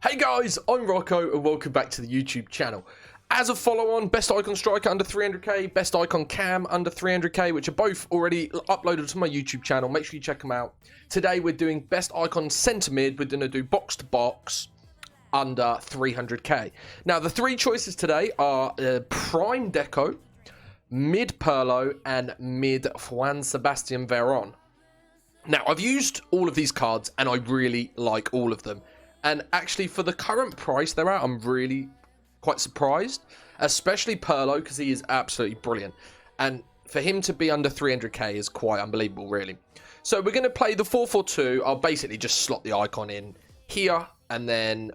Hey guys, I'm Rocco and welcome back to the YouTube channel. As a follow-on, best icon striker under 300k, best icon cam under 300k, which are both already uploaded to my YouTube channel. Make sure you check them out. Today we're doing best icon centre mid. We're going to do box to box under 300k. Now the three choices today are prime Deco, mid Pirlo, and mid Juan Sebastian Veron. Now I've used all of these cards and I really like all of them. And actually, for the current price they're at, I'm really quite surprised. Especially Pirlo, because he is absolutely brilliant. And for him to be under 300k is quite unbelievable, really. So we're going to play the 4-4-2. I'll basically just slot the icon in here. And then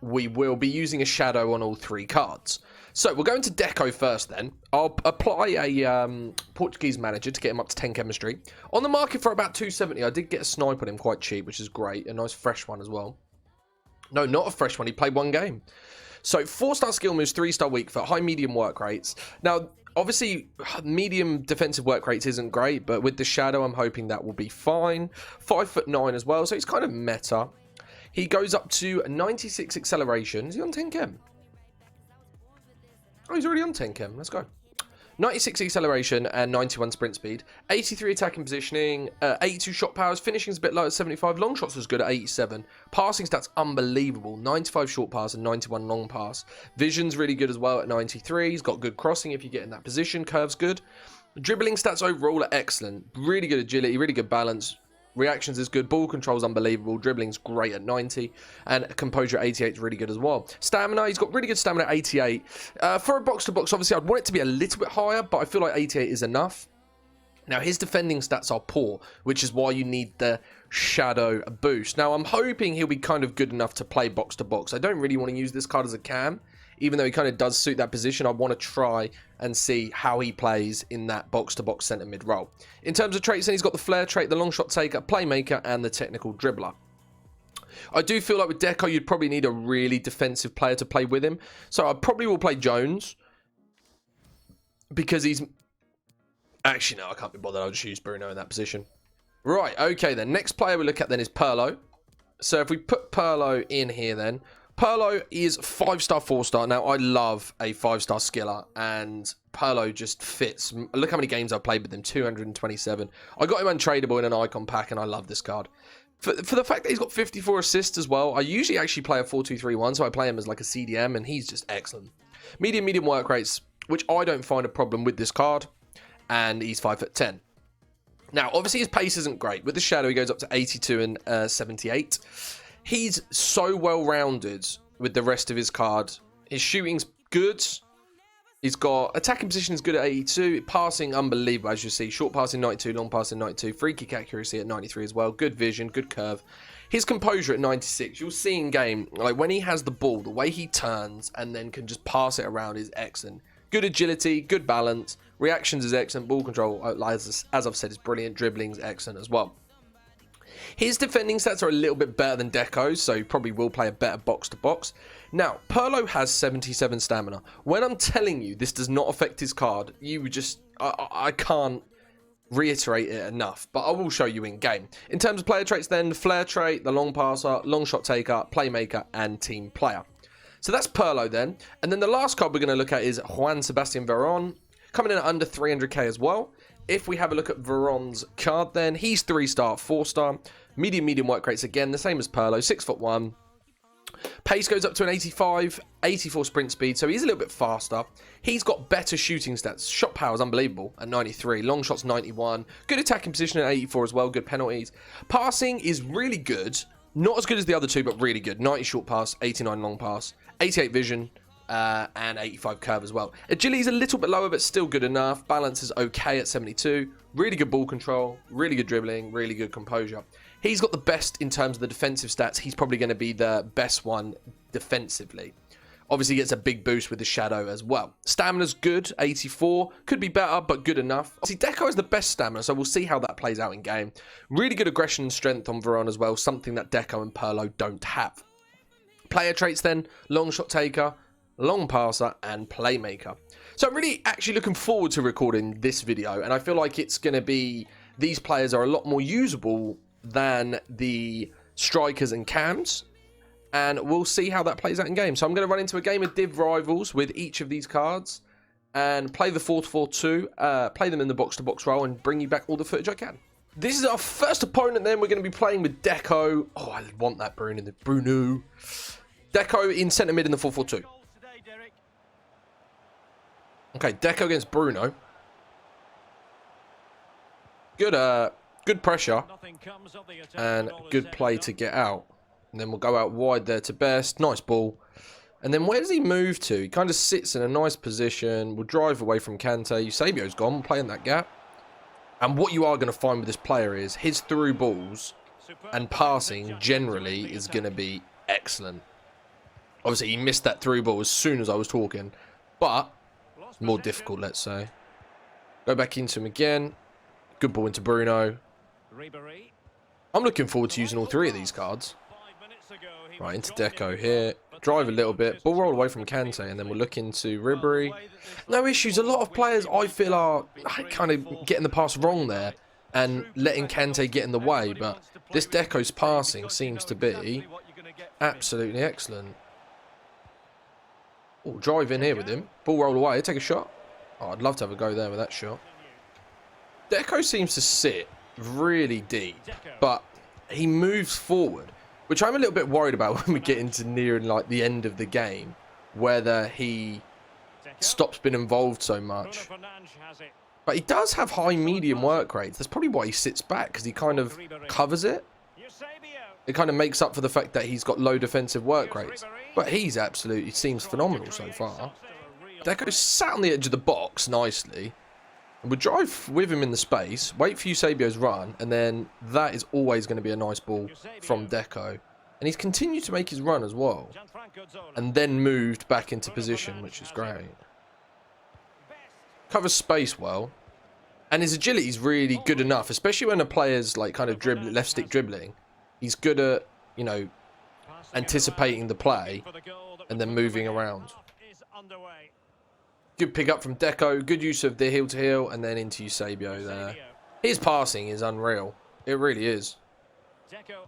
we will be using a shadow on all three cards. So we're going to Deco first then. I'll apply a Portuguese manager to get him up to 10 chemistry. On the market for about 270. I did get a snipe on him quite cheap, which is great. A nice fresh one as well. No, not a fresh one. He played one game. So 4-star skill moves, 3-star weak foot, high medium work rates. Now, obviously, medium defensive work rates isn't great, but with the shadow, I'm hoping that will be fine. 5'9" as well, so he's kind of meta. He goes up to 96 acceleration. Is he on 10 chem? Oh, he's already on 10 chem. Let's go. 96 acceleration and 91 sprint speed, 83 attacking positioning, 82 shot powers, finishing's a bit low at 75, long shots was good at 87, passing stats unbelievable, 95 short pass and 91 long pass, vision's really good as well at 93, he's got good crossing if you get in that position, curve's good, dribbling stats overall are excellent, really good agility, really good balance, reactions is good, ball control's unbelievable, dribbling's great at 90, and composure at 88 is really good as well. Stamina, he's got really good stamina at 88. For a box-to-box, obviously, I'd want it to be a little bit higher, but I feel like 88 is enough. Now, his defending stats are poor, which is why you need the shadow boost. Now, I'm hoping he'll be kind of good enough to play box-to-box. I don't really want to use this card as a cam. Even though he kind of does suit that position, I want to try and see how he plays in that box-to-box centre mid role. In terms of traits, then he's got the flair trait, the long shot taker, playmaker, and the technical dribbler. I do feel like with Deco, you'd probably need a really defensive player to play with him. So I probably will play Jones. Because he's... Actually, no, I can't be bothered. I'll just use Bruno in that position. Right, okay then. Next player we look at then is Pirlo. So if we put Pirlo in here then... Pirlo is 5-star, 4-star. Now, I love a 5-star skiller, and Pirlo just fits. Look how many games I've played with him, 227. I got him untradeable in an icon pack, and I love this card. For the fact that he's got 54 assists as well, I usually actually play a 4-2-3-1, so I play him as like a CDM, and he's just excellent. Medium work rates, which I don't find a problem with this card, and he's 5'10". Now, obviously, his pace isn't great. With the shadow, he goes up to 82 and 78. He's so well-rounded with the rest of his card. His shooting's good. He's got attacking position is good at 82. Passing, unbelievable, as you see. Short passing, 92. Long passing, 92. Free kick accuracy at 93 as well. Good vision, good curve. His composure at 96. You'll see in game, like when he has the ball, the way he turns and then can just pass it around is excellent. Good agility, good balance. Reactions is excellent. Ball control, as I've said, is brilliant. Dribbling's excellent as well. His defending stats are a little bit better than Deco's, so he probably will play a better box-to-box. Now, Pirlo has 77 stamina. When I'm telling you this does not affect his card, you just... I can't reiterate it enough, but I will show you in game. In terms of player traits then, the flair trait, the long passer, long shot taker, playmaker, and team player. So that's Pirlo then. And then the last card we're going to look at is Juan Sebastian Veron, coming in at under 300k as well. If we have a look at Veron's card then, he's 3-star, 4-star. Medium work rates again, the same as Pirlo, 6'1". Pace goes up to an 85, 84 sprint speed, so he's a little bit faster. He's got better shooting stats. Shot power is unbelievable at 93. Long shots 91. Good attacking position at 84 as well. Good penalties. Passing is really good. Not as good as the other two, but really good. 90 short pass, 89 long pass, 88 vision. And 85 curve as well. Agility is a little bit lower, but still good enough. Balance is okay at 72. Really good ball control, really good dribbling, really good composure. He's got the best in terms of the defensive stats. He's probably going to be the best one defensively. Obviously, he gets a big boost with the shadow as well. Stamina's good, 84. Could be better, but good enough. See, Deco is the best stamina, so we'll see how that plays out in game. Really good aggression and strength on Veron as well, something that Deco and Pirlo don't have. Player traits then, long shot taker, long passer, and playmaker. So I'm really actually looking forward to recording this video, and I feel like it's going to be... These players are a lot more usable than the strikers and cams. and we'll see how that plays out in game. So I'm going to run into a game of Div Rivals with each of these cards and play the 4-4-2, play them in the box-to-box role, and bring you back all the footage I can. This is our first opponent then. We're going to be playing with Deco. Oh, I want that Bruno. Deco in centre mid in the 4-4-2. Okay, Deco against Bruno. Good pressure and good play to get out. And then we'll go out wide there to Best. Nice ball. And then where does he move to? He kind of sits in a nice position. We'll drive away from Kante. Eusebio's gone. We'll play in that gap. And what you are going to find with this player is his through balls and passing generally is going to be excellent. Obviously, he missed that through ball as soon as I was talking. But it's more difficult, let's say. Go back into him again. Good ball into Bruno. I'm looking forward to using all three of these cards. Right, into Deco here. Drive a little bit. Ball roll away from Kante, and then we'll look into Ribery. No issues. A lot of players, I feel, are kind of getting the pass wrong there and letting Kante get in the way. But this Deco's passing seems to be absolutely excellent. Oh, drive in here with him. Ball roll away. Take a shot. Oh, I'd love to have a go there with that shot. Deco seems to sit really deep, but he moves forward, which I'm a little bit worried about when we get into near like the end of the game, whether he stops being involved so much. But he does have high medium work rates. That's probably why he sits back, because he kind of covers it. It kind of makes up for the fact that he's got low defensive work rates. But he's absolutely seems phenomenal so far. Deco sat on the edge of the box nicely. We'll drive with him in the space, wait for Eusebio's run, and then that is always going to be a nice ball from Deco. And he's continued to make his run as well. And then moved back into position, which is great. Covers space well. And his agility is really good enough, especially when a player's like kind of dribbling, left stick dribbling. He's good at, you know, anticipating the play and then moving around. Good pick up from Deco. Good use of the heel to heel and then into Eusebio there. His passing is unreal. It really is.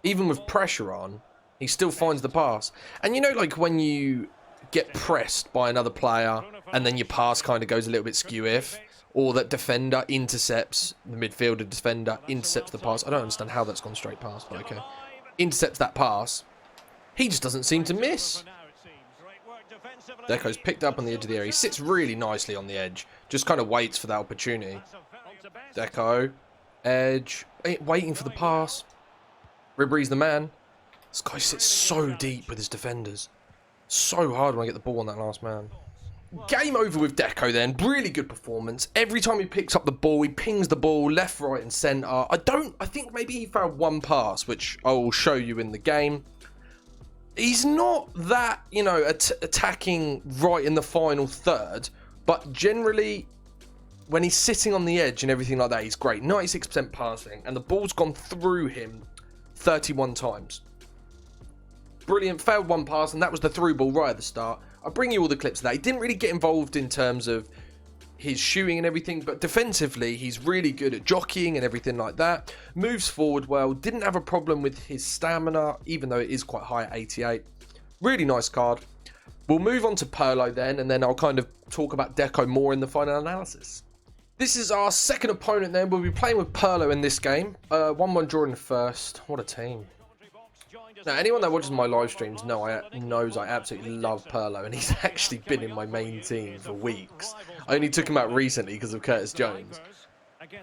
Even with pressure on, he still finds the pass. And you know, like when you get pressed by another player and then your pass kind of goes a little bit skew-if, or that defender intercepts, the midfielder defender intercepts the pass. I don't understand how that's gone straight past, but okay. Intercepts that pass. He just doesn't seem to miss. Deco's picked up on the edge of the area. He sits really nicely on the edge. Just kind of waits for that opportunity. Deco. Edge. Waiting for the pass. Ribery's the man. This guy sits so deep with his defenders. So hard when I get the ball on that last man. Game over with Deco then. Really good performance. Every time he picks up the ball, he pings the ball left, right and centre. I think maybe he found one pass, which I will show you in the game. He's not that, you know, attacking right in the final third, but generally, when he's sitting on the edge and everything like that, he's great. 96% passing, and the ball's gone through him 31 times. Brilliant. Failed one pass, and that was the through ball right at the start. I'll bring you all the clips of that. He didn't really get involved in terms of his shooting and everything, but defensively, he's really good at jockeying and everything like that. Moves forward well. Didn't have a problem with his stamina, even though it is quite high at 88. Really nice card. We'll move on to Pirlo then, and then I'll kind of talk about Deco more in the final analysis. This is our second opponent then. We'll be playing with Pirlo in this game. 1-1 draw in the first. What a team. Now, anyone that watches my live streams knows I absolutely love Pirlo, and he's actually been in my main team for weeks. I only took him out recently because of Curtis Jones.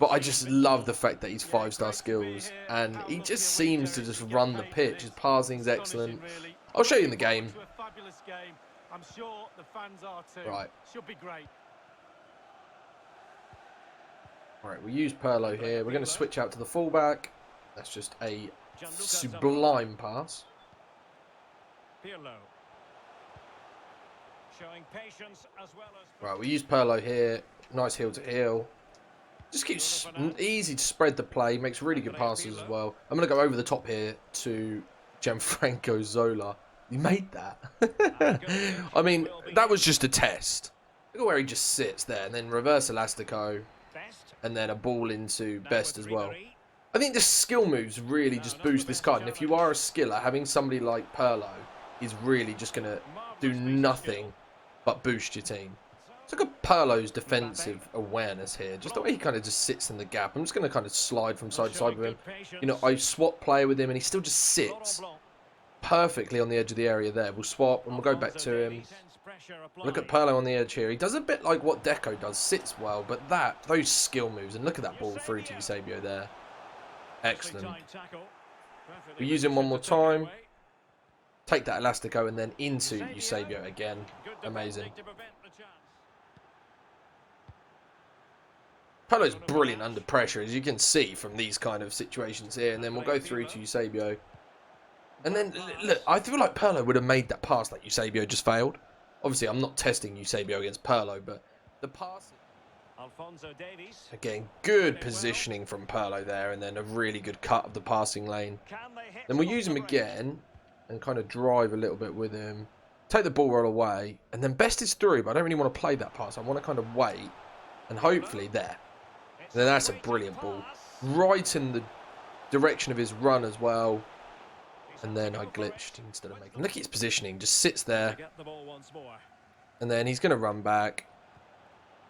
But I just love the fact that he's 5-star skills, and he just seems to just run the pitch. His passing's excellent. I'll show you in the game. Right. Alright, we use Pirlo here. We're going to switch out to the fullback. That's just a sublime pass. Right, we use Pirlo here. Nice heel to heel. Just keeps easy to spread the play. Makes really good passes as well. I'm going to go over the top here to Gianfranco Zola. He made that. I mean, that was just a test. Look at where he just sits there. And then reverse elastico. And then a ball into Best as well. I think the skill moves really just boost this card. And if you are a skiller, having somebody like Pirlo, is really just going to do nothing but boost your team. Look at Pirlo's defensive awareness here. Just the way he kind of just sits in the gap. I'm just going to kind of slide from side to side with him. You know, I swap player with him and he still just sits perfectly on the edge of the area there. We'll swap and we'll go back to him. Look at Pirlo on the edge here. He does a bit like what Deco does. Sits well, but those skill moves. And look at that ball through to Eusebio there. Excellent. We use him one more time. Take that Elastico and then into Eusebio again. Amazing. Pirlo's brilliant under pressure, as you can see from these kind of situations here. And then we'll go through to Eusebio. And then, look, I feel like Pirlo would have made that pass that Eusebio just failed. Obviously, I'm not testing Eusebio against Pirlo, but the pass... Again, good positioning from Pirlo there, and then a really good cut of the passing lane. Then we'll use him again and kind of drive a little bit with him. Take the ball roll away, and then best is through, but I don't really want to play that pass. I want to kind of wait, and hopefully there. And then that's a brilliant ball. Right in the direction of his run as well. And then I glitched instead of making... Look at his positioning. Just sits there. And then he's going to run back.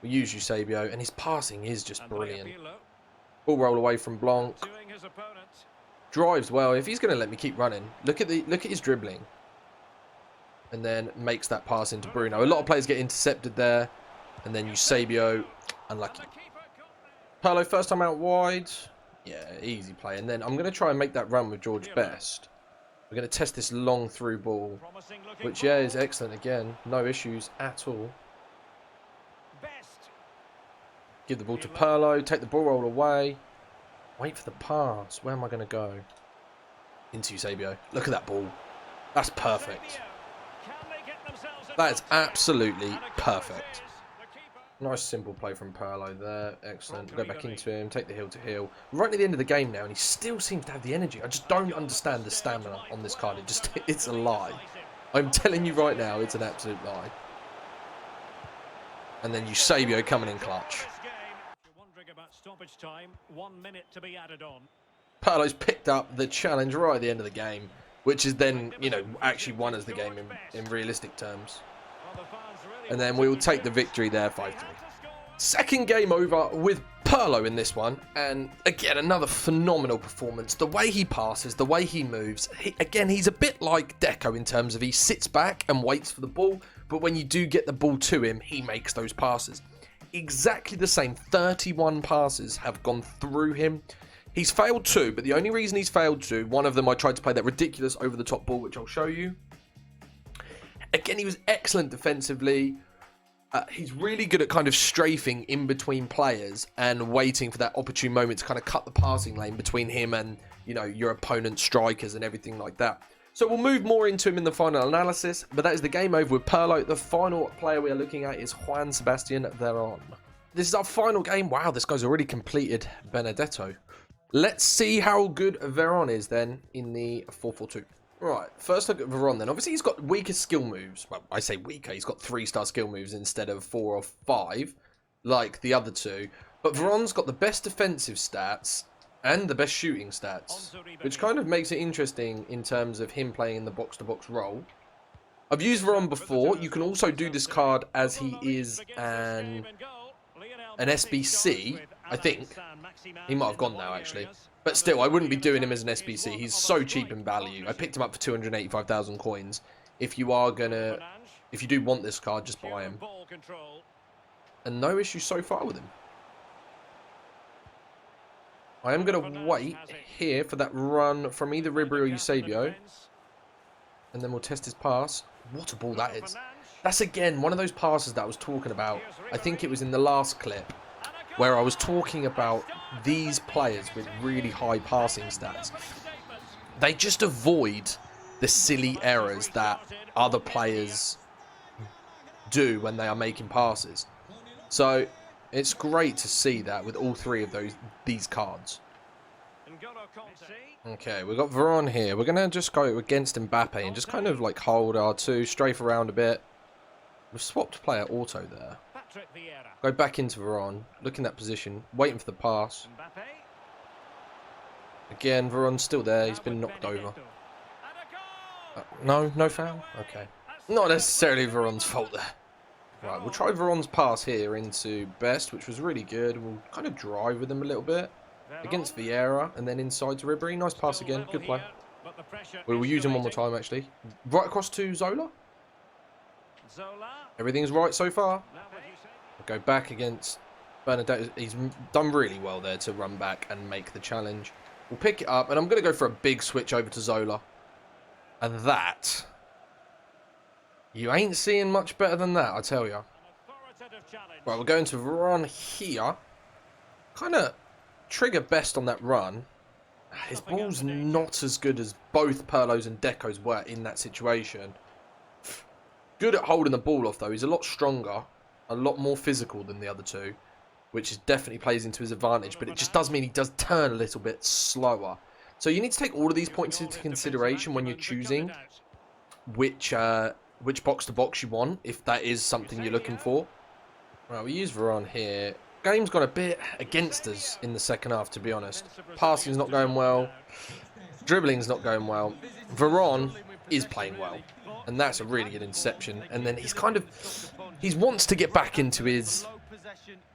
We use Eusebio. And his passing is just brilliant. Ball roll away from Blanc. Drives well. If he's going to let me keep running. Look at his dribbling. And then makes that pass into Bruno. A lot of players get intercepted there. And then Eusebio. Unlucky. Pirlo first time out wide. Yeah, easy play. And then I'm going to try and make that run with George Best. We're going to test this long through ball, which, yeah, is excellent again. No issues at all. Give the ball to Pirlo. Take the ball roll away. Wait for the pass. Where am I going to go? Into Eusebio. Look at that ball. That's perfect. That is absolutely perfect. Nice simple play from Pirlo there. Excellent. Go back into him. Take the heel to heel. Right near the end of the game now, and he still seems to have the energy. I just don't understand the stamina on this card. It's a lie. I'm telling you right now, it's an absolute lie. And then Eusebio coming in clutch. Pirlo's picked up the challenge right at the end of the game, which is then, you know, actually won us the game in realistic terms. And then we will take the victory there, 5-3. Second game over with Pirlo in this one. And again, another phenomenal performance. The way he passes, the way he moves. Again, he's a bit like Deco in terms of he sits back and waits for the ball. But when you do get the ball to him, he makes those passes. Exactly the same. 31 passes have gone through him. He's failed 2, but the only reason he's failed 2, one of them I tried to play that ridiculous over-the-top ball, which I'll show you. Again, he was excellent defensively. He's really good at kind of strafing in between players and waiting for that opportune moment to kind of cut the passing lane between him and, you know, your opponent's strikers and everything like that. So we'll move more into him in the final analysis, but that is the game over with Pirlo. The final player we are looking at is Juan Sebastian Veron. This is our final game. Wow, this guy's already completed Benedetto. Let's see how good Veron is then in the 4-4-2. Right, first look at Veron then. Obviously, he's got weaker skill moves. Well, I say weaker. He's got 3-star skill moves instead of 4 or 5, like the other two. But Veron's got the best defensive stats and the best shooting stats, which kind of makes it interesting in terms of him playing in the box-to-box role. I've used Veron before. You can also do this card as he is an SBC, I think. He might have gone now, actually. But still, I wouldn't be doing him as an SBC. He's so cheap in value. I picked him up for 285,000 coins. If you do want this card, just buy him. And no issues so far with him. I am going to wait here for that run from either Ribery or Eusebio. And then we'll test his pass. What a ball that is. That's, again, one of those passes that I was talking about. I think it was in the last clip, where I was talking about these players with really high passing stats. They just avoid the silly errors that other players do when they are making passes. So it's great to see that with all three of these cards. Okay, we've got Veron here. We're going to just go against Mbappe and just kind of like hold R2, strafe around a bit. We've swapped player auto there. Go back into Veron, look in that position, waiting for the pass. Again, Veron's still there, he's been knocked over. No foul? Okay. Not necessarily Veron's fault there. Right, we'll try Veron's pass here into Best, which was really good. We'll kind of drive with him a little bit against Vieira, and then inside to Ribery. Nice pass again. Good play. We will use him one more time, actually. Right across to Zola. Everything's right so far. We'll go back against Bernadette. He's done really well there to run back and make the challenge. We'll pick it up, and I'm going to go for a big switch over to Zola. And that... You ain't seeing much better than that, I tell you. Right, we're going to Veron here. Kind of trigger Best on that run. His ball's not as good as both Pirlo's and Deco's were in that situation. Good at holding the ball off, though. He's a lot stronger, a lot more physical than the other two, which definitely plays into his advantage. But it just does mean he does turn a little bit slower. So you need to take all of these points into consideration when you're choosing which box-to-box you want, if that is something you're looking for. Right, we use Veron here. Game's gone a bit against us in the second half, to be honest. Passing's not going well. Dribbling's not going well. Veron is playing well. And that's a really good interception. And then he wants to get back into his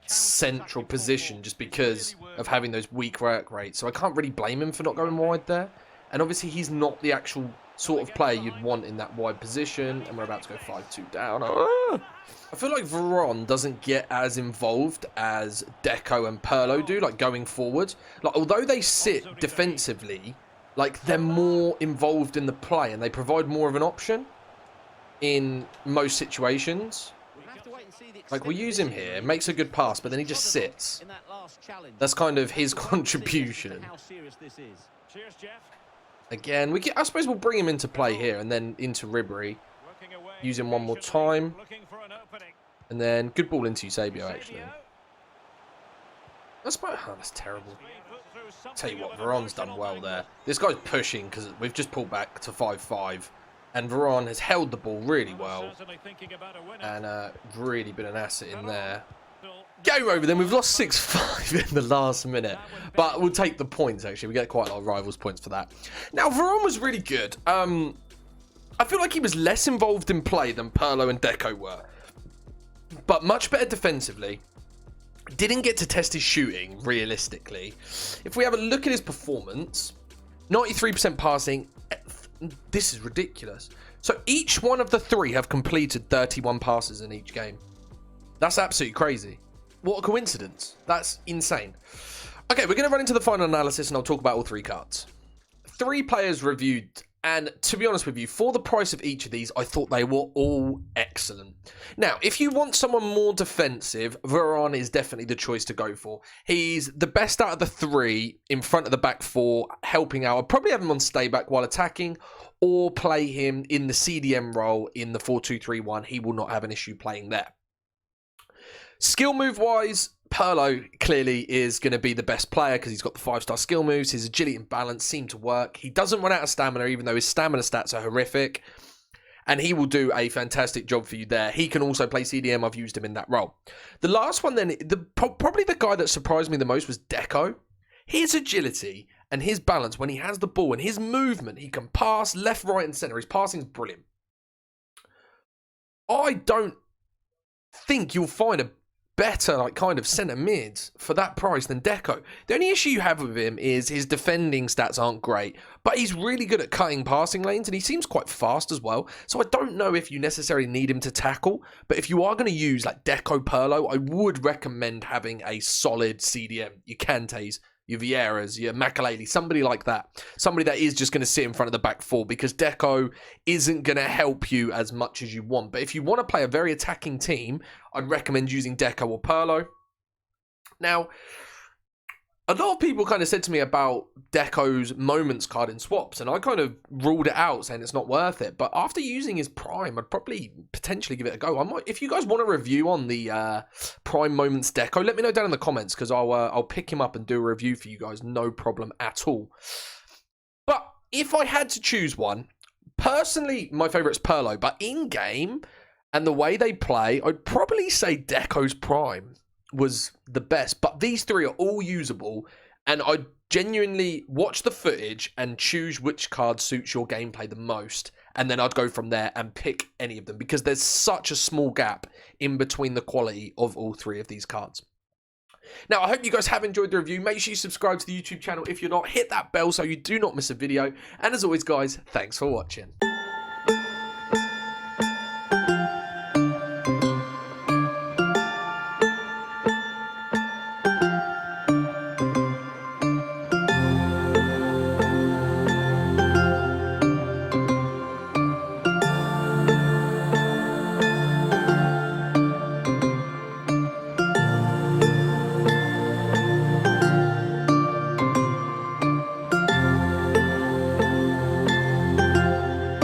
central position just because of having those weak work rates. So I can't really blame him for not going wide there. And obviously he's not the actual sort of player you'd want in that wide position. And we're about to go 5-2 down. I feel like Veron doesn't get as involved as Deco and Pirlo do, like going forward. Like, although they sit defensively, like they're more involved in the play and they provide more of an option in most situations. Like, we'll use him here, makes a good pass, but then he just sits. That's kind of his contribution. Again, I suppose we'll bring him into play here and then into Ribery. Use him one more time. And then good ball into Eusebio, actually. That's terrible. Tell you what, Veron's done well there. This guy's pushing because we've just pulled back to 5-5. And Veron has held the ball really well. And really been an asset in there. Game over then. We've lost 6-5 in the last minute. But we'll take the points, actually. We get quite a lot of rivals points for that. Now, Veron was really good. I feel like he was less involved in play than Pirlo and Deco were. But much better defensively. Didn't get to test his shooting, realistically. If we have a look at his performance, 93% passing. This is ridiculous. So each one of the three have completed 31 passes in each game. That's absolutely crazy. What a coincidence. That's insane. Okay, we're going to run into the final analysis and I'll talk about all three cards. 3 players reviewed. And to be honest with you, for the price of each of these, I thought they were all excellent. Now, if you want someone more defensive, Veron is definitely the choice to go for. He's the best out of the 3 in front of the back 4, helping out. I'd probably have him on stay back while attacking, or play him in the CDM role in the 4-2-3-1. He will not have an issue playing there. Skill move-wise, Pirlo clearly is going to be the best player because he's got the 5-star skill moves. His agility and balance seem to work. He doesn't run out of stamina, even though his stamina stats are horrific. And he will do a fantastic job for you there. He can also play CDM. I've used him in that role. The last one then, probably the guy that surprised me the most was Deco. His agility and his balance when he has the ball and his movement, he can pass left, right and centre. His passing is brilliant. I don't think you'll find a better kind of centre mids for that price than Deco. The only issue you have with him is his defending stats aren't great, but he's really good at cutting passing lanes and he seems quite fast as well. So I don't know if you necessarily need him to tackle, but if you are going to use like Deco Pirlo, I would recommend having a solid CDM. Your Kantes, your Vieiras, your Makaleli, somebody like that. Somebody that is just going to sit in front of the back 4 because Deco isn't going to help you as much as you want. But if you want to play a very attacking team, I'd recommend using Deco or Pirlo. Now, a lot of people kind of said to me about Deco's moments card in swaps, and I kind of ruled it out, saying it's not worth it. But after using his Prime, I'd probably potentially give it a go. If you guys want a review on the Prime moments Deco, let me know down in the comments, because I'll pick him up and do a review for you guys, no problem at all. But if I had to choose one, personally, my favourite is Pirlo, but in-game and the way they play, I'd probably say Deco's Prime was the best, but these 3 are all usable, and I genuinely watch the footage and choose which card suits your gameplay the most, and then I'd go from there and pick any of them, because there's such a small gap in between the quality of all three of these cards. Now, I hope you guys have enjoyed the review. Make sure you subscribe to the YouTube channel if you're not. Hit that bell so you do not miss a video. And as always, guys, thanks for watching.